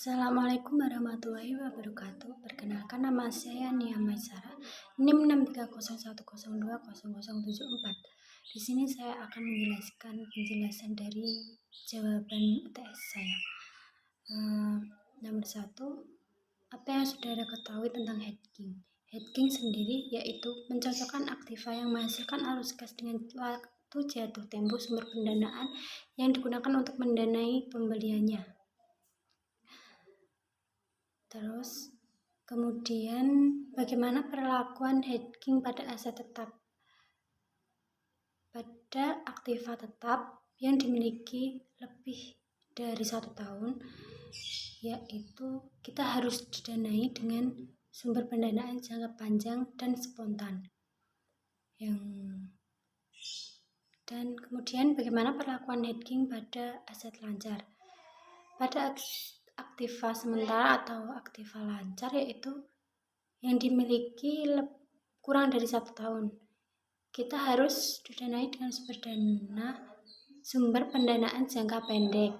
Assalamualaikum warahmatullahi wabarakatuh. Perkenalkan, nama saya Nia Maisara, NIM 63010200704. Di sini saya akan menjelaskan penjelasan dari jawaban UTS saya. Nomor 1, apa yang saudara ketahui tentang hedging? Hedging sendiri yaitu mencocokkan aktiva yang menghasilkan arus gas dengan waktu jatuh tempo sumber pendanaan yang digunakan untuk mendanai pembeliannya. Terus, kemudian bagaimana perlakuan hedging pada aset tetap? Pada aktiva tetap yang dimiliki lebih dari 1 tahun, yaitu kita harus didanai dengan sumber pendanaan jangka panjang dan spontan. Dan kemudian bagaimana perlakuan hedging pada aset lancar? Pada aktiva sementara atau aktiva lancar yaitu yang dimiliki kurang dari 1 tahun, kita harus didanai dengan sumber pendanaan jangka pendek.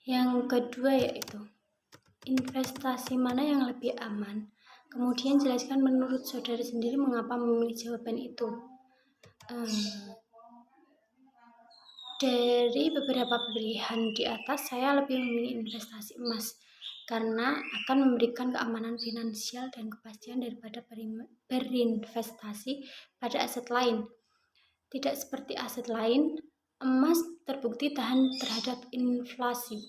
Yang kedua yaitu investasi mana yang lebih aman. Kemudian jelaskan menurut saudara sendiri mengapa memilih jawaban itu. Dari beberapa pilihan di atas, saya lebih memilih investasi emas karena akan memberikan keamanan finansial dan kepastian daripada berinvestasi pada aset lain. Tidak seperti aset lain, emas terbukti tahan terhadap inflasi.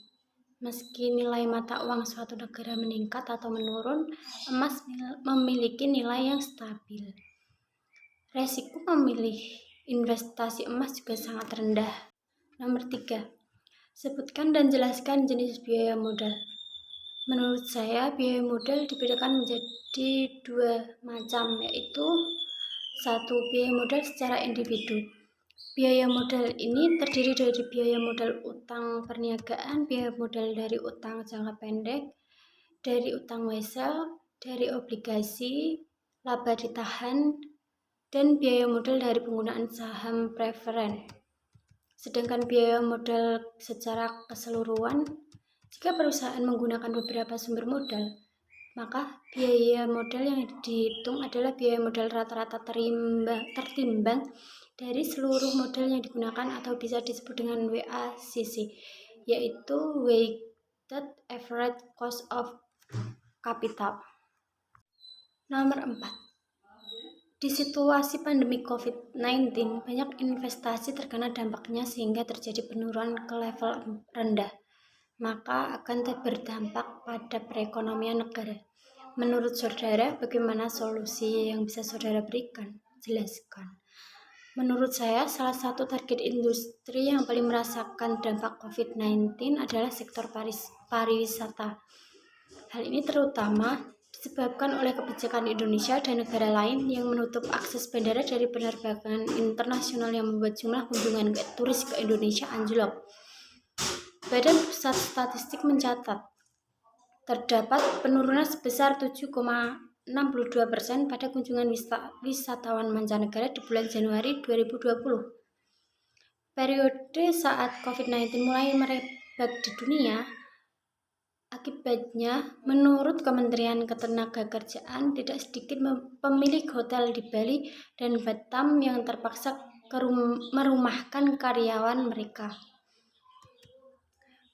Meski nilai mata uang suatu negara meningkat atau menurun, emas memiliki nilai yang stabil. Resiko memilih investasi emas juga sangat rendah. Nomor 3, sebutkan dan jelaskan jenis biaya modal. Menurut saya, biaya modal dibedakan menjadi 2 macam, yaitu 1. Biaya modal secara individu. Biaya modal ini terdiri dari biaya modal utang perniagaan, biaya modal dari utang jangka pendek, dari utang wesel, dari obligasi, laba ditahan, dan biaya modal dari penggunaan saham preferen. Sedangkan biaya modal secara keseluruhan, jika perusahaan menggunakan beberapa sumber modal, maka biaya modal yang dihitung adalah biaya modal rata-rata tertimbang dari seluruh modal yang digunakan atau bisa disebut dengan WACC, yaitu Weighted Average Cost of Capital. Nomor 4. Di situasi pandemi COVID-19, banyak investasi terkena dampaknya sehingga terjadi penurunan ke level rendah, maka akan berdampak pada perekonomian negara. Menurut saudara, bagaimana solusi yang bisa saudara berikan? Jelaskan. Menurut saya, salah satu target industri yang paling merasakan dampak COVID-19 adalah sektor pariwisata. Hal ini terutama disebabkan oleh kebijakan Indonesia dan negara lain yang menutup akses bandara dari penerbangan internasional yang membuat jumlah kunjungan turis ke Indonesia anjlok. Badan Pusat Statistik mencatat terdapat penurunan sebesar 7,62% pada kunjungan wisatawan mancanegara di bulan Januari 2020. Periode saat COVID-19 mulai merebak di dunia. Akibatnya, menurut Kementerian Ketenagakerjaan, tidak sedikit pemilik hotel di Bali dan Batam yang terpaksa merumahkan karyawan mereka.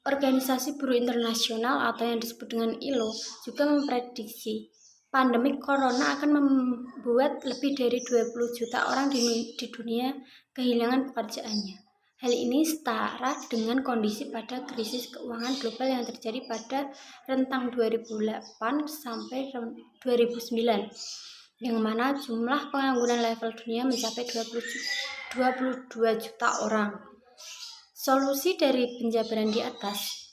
Organisasi Buruh Internasional atau yang disebut dengan ILO juga memprediksi pandemi corona akan membuat lebih dari 20 juta orang di dunia kehilangan pekerjaannya. Hal ini setara dengan kondisi pada krisis keuangan global yang terjadi pada rentang 2008 sampai 2009, yang mana jumlah pengangguran level dunia mencapai 22 juta orang. Solusi dari penjabaran di atas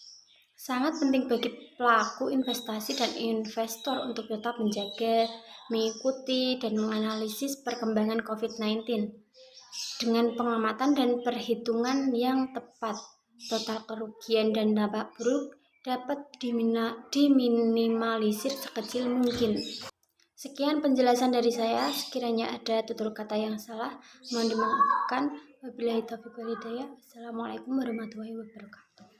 sangat penting bagi pelaku investasi dan investor untuk tetap menjaga, mengikuti, dan menganalisis perkembangan COVID-19. Dengan pengamatan dan perhitungan yang tepat, total kerugian dan dampak buruk dapat diminimalisir sekecil mungkin. Sekian penjelasan dari saya. Sekiranya ada tutur kata yang salah, mohon dimaafkan. Wabillahi taufiq wal hidayah. Assalamualaikum warahmatullahi wabarakatuh.